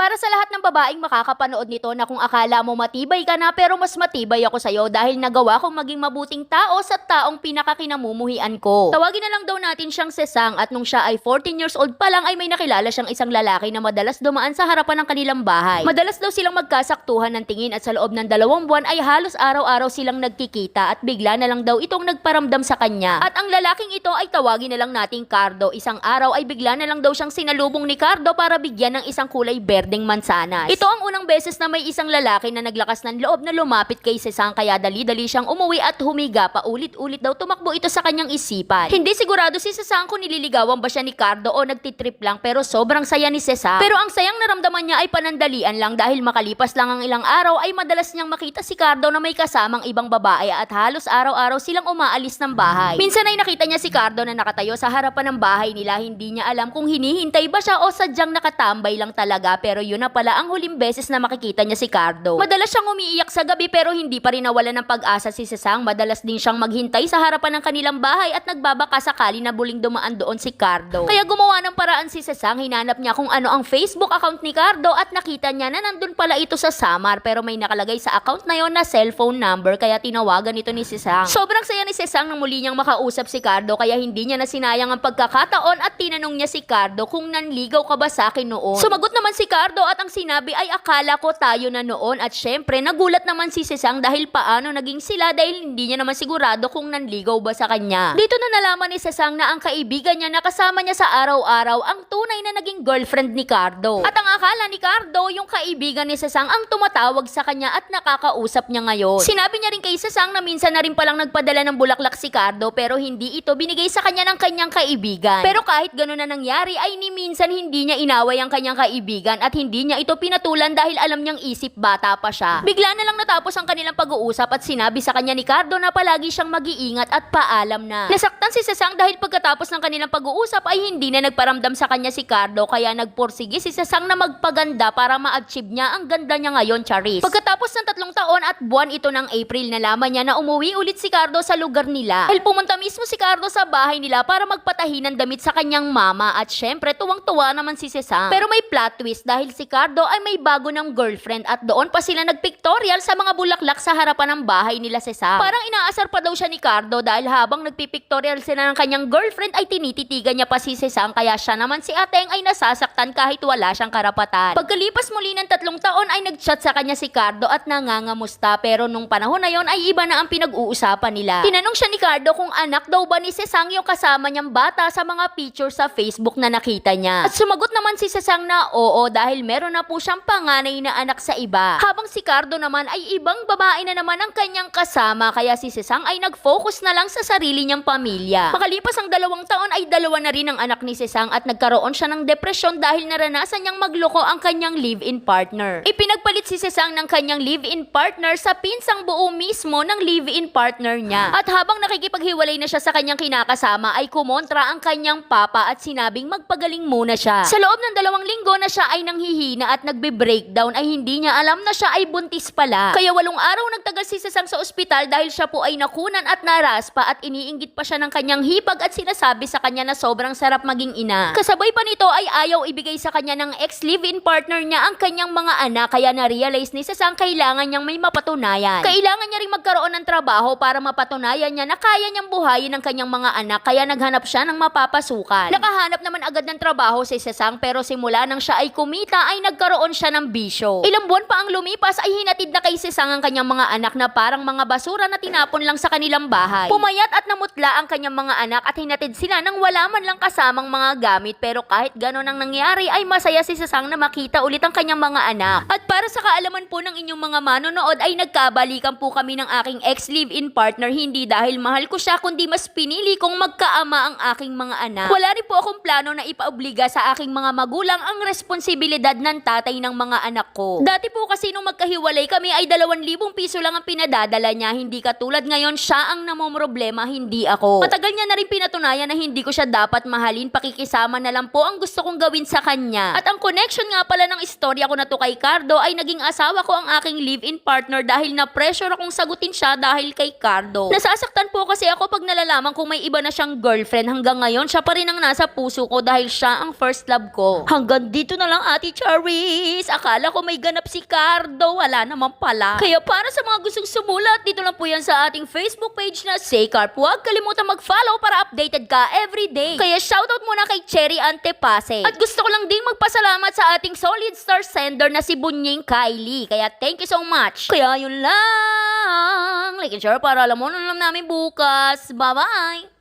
para sa lahat ng babaeng makakapanood nito na kung akala mo matibay ka na pero mas matibay ako sa'yo dahil nagawa kong maging mabuting tao sa taong pinakakinamumuhian ko. Tawagin na lang daw natin siyang Sesang at nung siya ay 14 years old pa lang ay may nakilala siyang isang lalaki na madalas dumaan sa harapan ng kanilang bahay. Madalas daw silang magkasaktuhan ng tingin at sa loob ng 2 buwan ay halos araw-araw silang nagkikita at bigla na lang daw itong nagparamdam sa kanya. At ang lalaking ito ay tawagin na lang nating Cardo. Isang araw ay bigla na lang daw siyang sinalubong ni Cardo para bigyan ng isang kulay berdeng mansanas. Ito ang unang beses na may isang lalaki na naglakas ng loob na lumapit kay Sesang kaya dali-dali siyang umuwi at humiga pa ulit-ulit daw tumakbo ito sa kanyang isipan. Hindi sigurado si Sesang kung nililigawan ba siya ni Cardo o nagtitrip lang pero sobrang saya ni Sesang. Pero ang sayang naramdaman niya ay panandalian lang dahil makalipas lang ang ilang araw ay madalas niyang makita si Cardo na may kasamang ibang babae at halos araw-araw silang umaalis ng bahay. Minsan ay nakita niya si Cardo na nakatayo sa harapan ng bahay nila, hindi niya alam kung hinihintay ba siya o sadyang nakatambay lang talaga pero yun na pala ang huling beses na makikita niya si Cardo. Madalas siyang umiiyak sa gabi pero hindi pa rin nawalan ng pag-asa si Sesang. Madalas din siyang maghintay sa harapan ng kanilang bahay at nagbabaka sakali na buling dumaan doon si Cardo. Kaya gumawa ng paraan si Sesang, hinanap niya kung ano ang Facebook account ni Cardo at nakita niya na nandun pala ito sa Samar pero may nakalagay sa account na yon na cellphone number kaya tinawagan ito ni Sesang. Sobrang saya ni Sesang nang muli niyang makausap si Cardo kaya hindi niya na sinayang ang pagkakataon at tinanong niya si Cardo kung nanligaw ka ba sa akin noon. Sumagot naman si Cardo at ang sinabi ay akala ko tayo na noon at syempre nagulat naman si Sesang dahil paano naging sila dahil hindi niya naman sigurado kung nanligaw ba sa kanya. Dito na nalaman ni Sesang na ang kaibigan niya na kasama niya sa araw-araw ang tunay na naging girlfriend ni Cardo. At ang akala ni Cardo yung kaibigan ni Sesang ang tumatawag sa kanya at nakakausap niya ngayon. Sinabi niya rin kay Sesang na minsan na rin palang nagpadala ng bulaklak si Cardo pero hindi ito binigay sa kanya ng kanyang kaibigan. Pero kahit gano'n na nangyari ay ni minsan hindi niya inaway ang kanyang kaibigan at hindi niya ito pinatulan dahil alam niyang isip bata pa siya. Bigla na lang natapos ang kanilang pag-uusap at sinabi sa kanya ni Cardo na palagi siyang mag-iingat at paalam na. Nasaktan si Sesang dahil pagkatapos ng kanilang pag-uusap ay hindi na nagparamdam sa kanya si Cardo kaya nagpursige si Sesang na magpaganda para ma-achieve niya ang ganda niya ngayon, Charis. Pagkatapos ng 3 taon at buwan ito ng April, nalaman niya na umuwi ulit si Cardo sa lugar nila. Dahil pumunta mismo si Cardo sa bahay nila para magpatahi ng damit sa kanyang mama at syempre tuwang-tuwa naman si Sesang. Pero may plot twist dahil si Cardo ay may bago ng girlfriend at doon pa sila nagpictorial sa mga bulaklak sa harapan ng bahay nila Sesang. Parang inaasar pa daw siya ni Cardo dahil habang nagpipictorial sila ng kanyang girlfriend ay tinititigan niya pa si Sesang kaya siya naman si Ateng ay nasasaktan kahit wala siyang karapatan. Pagkalipas muli ng 3 taon ay nagchat sa kanya si Cardo at nangangamusta pero nung panahon na yon ay iba na ang pinag-uusapan nila. Tinanong siya ni Cardo kung anak daw ba ni Sesang yung kasama niyang bata sa mga picture sa Facebook na nakita niya. At sumagot naman si Sesang na oo dahil meron na po siyang panganay na anak sa iba. Habang si Cardo naman ay ibang babae na naman ang kanyang kasama kaya si Sesang ay nag-focus na lang sa sarili niyang pamilya. Makalipas ang 2 taon ay 2 na rin ang anak ni Sesang at nagkaroon siya ng depresyon dahil naranasan niyang magloko ang kanyang live-in partner. Ipinagpalit si Sesang ng kanyang live-in partner sa pinsang buo mismo ng live-in partner niya. At habang nakikipaghiwalay na siya sa kanyang kinakasama ay kumontra ang kanyang papa at sinabing magpagaling muna siya. Sa loob ng 2 linggo na siya ay nanghihina at nagbe-breakdown ay hindi niya alam na siya ay buntis pala. Kaya 8 araw nagtagal si Sesang sa ospital dahil siya po ay nakunan at naraspa at iniinggit pa siya ng kanyang hipag at sinasabi sa kanya na sobrang sarap maging ina. Kasabay pa nito ay ayaw ibigay sa kanya ng ex-live-in partner niya ang kanyang mga anak kaya na-realize ni Sesang kailangan niyang may mapatunayan. Kailangan niya ring magkaroon ng trabaho para mapatunayan niya na kaya niyang buhayin ang kanyang mga anak kaya naghanap siya ng mapapasukan. Nakahanap naman agad ng trabaho si Sesang pero simula nang siya ay kumita ay nagkaroon siya ng bisyo. Ilang buwan pa ang lumipas ay hinatid na kay Sesang ang kanyang mga anak na parang mga basura na tinapon lang sa kanilang bahay. Pumayat at namutla ang kanyang mga anak at hinatid sila nang wala man lang kasamang mga gamit pero kahit ganon ang nangyari ay masaya si Sesang na makita ulit ang kanyang mga anak. At para sa kaalaman po ng inyong mga manonood ay nagkabalikan po kami ng aking ex-live-in partner hindi dahil mahal ko siya kundi mas pinili kong magkaama ang aking mga anak. Wala rin po akong plano na ipaobliga sa aking mga magulang ang responsibilidad ng tatay ng mga anak ko. Dati po kasi nung magkahiwalay kami ay 2,000 piso lang ang pinadadala niya, hindi katulad ngayon siya ang namomroblema, hindi ako. Matagal niya na rin pinatunayan na hindi ko siya dapat mahalin, pakikisama na lang po ang gusto kong gawin sa kanya. At ang connection nga pala ng istorya ko na to kay Cardo ay naging asawa ko ang aking live-in partner dahil na-pressure akong sagutin siya dahil kay Cardo. Nasasaktan po kasi ako pag nalalaman kung may iba na siyang girlfriend. Hanggang ngayon siya pa rin ang nasa puso ko dahil siya ang first love ko. Hanggang dito na lang, Ate Sorry, Charis. Akala ko may ganap si Cardo. Wala naman pala. Kaya para sa mga gustong sumulat, dito lang po yan sa ating Facebook page na Say Carp. Huwag kalimutan mag-follow para updated ka everyday. Kaya shoutout muna kay Cherry Antepase. At gusto ko lang din magpasalamat sa ating solid star sender na si Bunying Kylie. Kaya thank you so much. Kaya yun lang. Like and share para alam mo na namin bukas. Bye-bye!